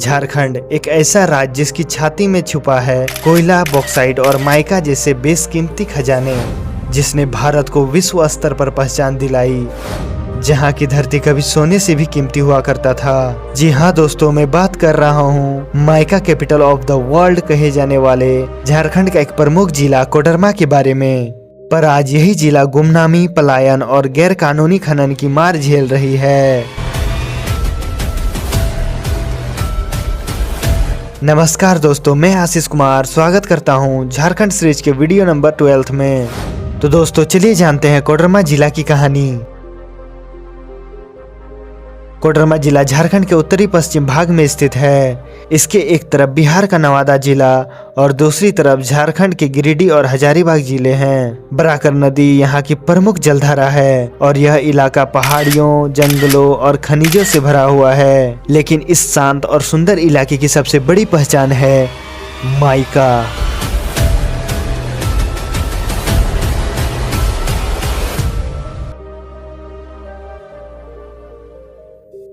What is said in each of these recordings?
झारखंड एक ऐसा राज्य जिसकी छाती में छुपा है कोयला, बॉक्साइट और माइका जैसे बेशकीमती खजाने, जिसने भारत को विश्व स्तर पर पहचान दिलाई, जहाँ की धरती कभी सोने से भी कीमती हुआ करता था। जी हाँ दोस्तों, मैं बात कर रहा हूँ mica capital of the world कहे जाने वाले झारखंड का एक प्रमुख जिला कोडरमा के बारे में। पर आज यही जिला गुमनामी, पलायन और गैर कानूनी खनन की मार झेल रही है। नमस्कार दोस्तों, मैं आशीष कुमार स्वागत करता हूं झारखंड सीरीज के वीडियो नंबर 12 में। तो दोस्तों चलिए जानते हैं कोडरमा जिला की कहानी। कोडरमा जिला झारखंड के उत्तरी पश्चिम भाग में स्थित है। इसके एक तरफ बिहार का नवादा जिला और दूसरी तरफ झारखंड के गिरिडीह और हजारीबाग जिले हैं। बराकर नदी यहाँ की प्रमुख जलधारा है और यह इलाका पहाड़ियों, जंगलों और खनिजों से भरा हुआ है। लेकिन इस शांत और सुंदर इलाके की सबसे बड़ी पहचान है माइका।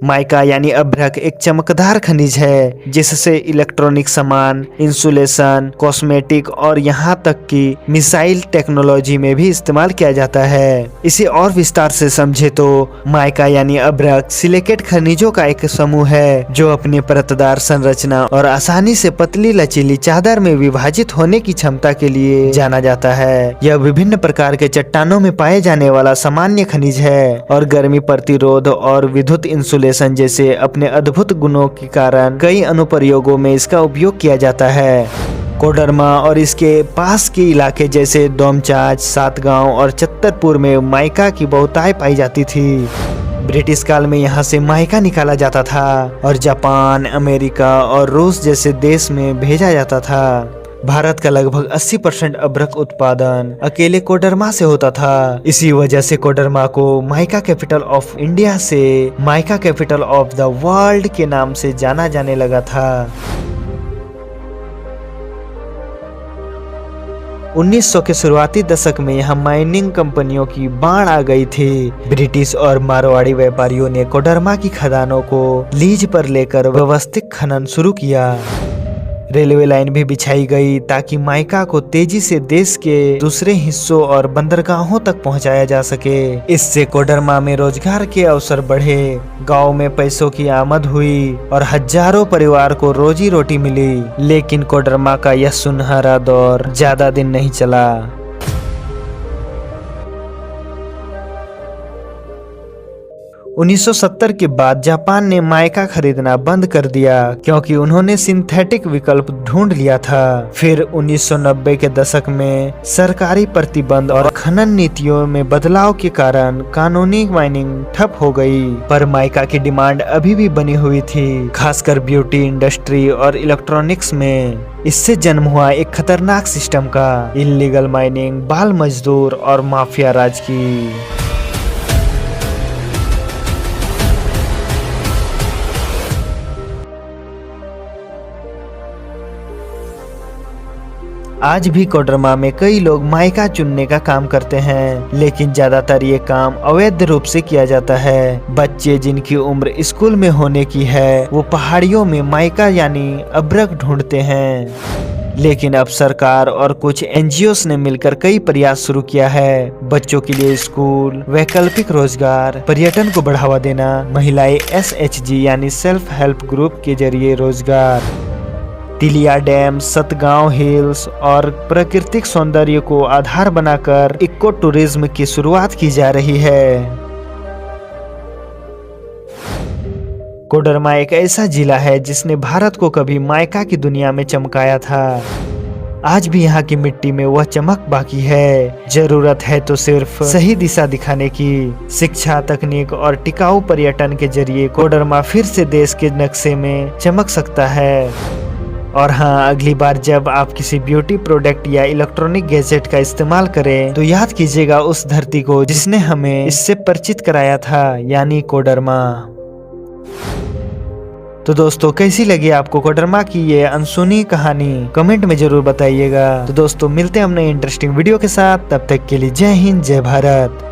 माइका यानी अभ्रक एक चमकदार खनिज है जिससे इलेक्ट्रॉनिक सामान, इंसुलेशन, कॉस्मेटिक और यहाँ तक कि मिसाइल टेक्नोलॉजी में भी इस्तेमाल किया जाता है। इसे और विस्तार से समझे तो माइका यानी अभ्रक सिलिकेट खनिजों का एक समूह है जो अपनी परतदार संरचना और आसानी से पतली लचीली चादर में विभाजित होने की क्षमता के लिए जाना जाता है। यह विभिन्न प्रकार के चट्टानों में पाए जाने वाला सामान्य खनिज है और गर्मी प्रतिरोध और विद्युत इंसुलेशन जैसे अपने अद्भुत गुणों के कारण कई अनुप्रयोगों में इसका उपयोग किया जाता है। कोडरमा और इसके पास के इलाके जैसे डोमचांच, सातगांव और छतरपुर में माइका की बहुतायत पाई जाती थी। ब्रिटिश काल में यहाँ से माइका निकाला जाता था और जापान, अमेरिका और रूस जैसे देश में भेजा जाता था। भारत का लगभग 80% अभ्रक उत्पादन अकेले कोडरमा से होता था। इसी वजह से कोडरमा को माइका कैपिटल ऑफ इंडिया से mica capital of the world के नाम से जाना जाने लगा था। 1900 के शुरुआती दशक में यहाँ माइनिंग कंपनियों की बाढ़ आ गई थी। ब्रिटिश और मारवाड़ी व्यापारियों ने कोडरमा की खदानों को लीज पर लेकर व्यवस्थित खनन शुरू किया। रेलवे लाइन भी बिछाई गई ताकि माइका को तेजी से देश के दूसरे हिस्सों और बंदरगाहों तक पहुंचाया जा सके। इससे कोडरमा में रोजगार के अवसर बढ़े, गांव में पैसों की आमद हुई और हजारों परिवार को रोजी रोटी मिली। लेकिन कोडरमा का यह सुनहरा दौर ज्यादा दिन नहीं चला। 1970 के बाद जापान ने माइका खरीदना बंद कर दिया क्योंकि उन्होंने सिंथेटिक विकल्प ढूंढ लिया था। फिर 1990 के दशक में सरकारी प्रतिबंध और खनन नीतियों में बदलाव के कारण कानूनी माइनिंग ठप हो गई। पर माइका की डिमांड अभी भी बनी हुई थी, खासकर ब्यूटी इंडस्ट्री और इलेक्ट्रॉनिक्स में। इससे जन्म हुआ एक खतरनाक सिस्टम का, इल्लीगल माइनिंग, बाल मजदूर और माफिया राज की। आज भी कोडरमा में कई लोग माइका चुनने का काम करते हैं, लेकिन ज्यादातर ये काम अवैध रूप से किया जाता है। बच्चे जिनकी उम्र स्कूल में होने की है वो पहाड़ियों में माइका यानी अभ्रक ढूंढते हैं। लेकिन अब सरकार और कुछ एनजीओस ने मिलकर कई प्रयास शुरू किया है। बच्चों के लिए स्कूल, वैकल्पिक रोजगार, पर्यटन को बढ़ावा देना, महिलाएं SHG यानी सेल्फ हेल्प ग्रुप के जरिए रोजगार, तिलिया डैम, सतगांव हिल्स और प्राकृतिक सौंदर्य को आधार बनाकर इको टूरिज्म की शुरुआत की जा रही है। कोडरमा एक ऐसा जिला है जिसने भारत को कभी माइका की दुनिया में चमकाया था। आज भी यहाँ की मिट्टी में वह चमक बाकी है। जरूरत है तो सिर्फ सही दिशा दिखाने की। शिक्षा, तकनीक और टिकाऊ पर्यटन के जरिए कोडरमा फिर से देश के नक्शे में चमक सकता है। और हाँ, अगली बार जब आप किसी ब्यूटी प्रोडक्ट या इलेक्ट्रॉनिक गैजेट का इस्तेमाल करें तो याद कीजिएगा उस धरती को जिसने हमें इससे परिचित कराया था, यानी कोडरमा। तो दोस्तों कैसी लगी आपको कोडरमा की ये अनसुनी कहानी, कमेंट में जरूर बताइएगा। तो दोस्तों मिलते हैं हम नई इंटरेस्टिंग वीडियो के साथ, तब तक के लिए जय हिंद, जय भारत।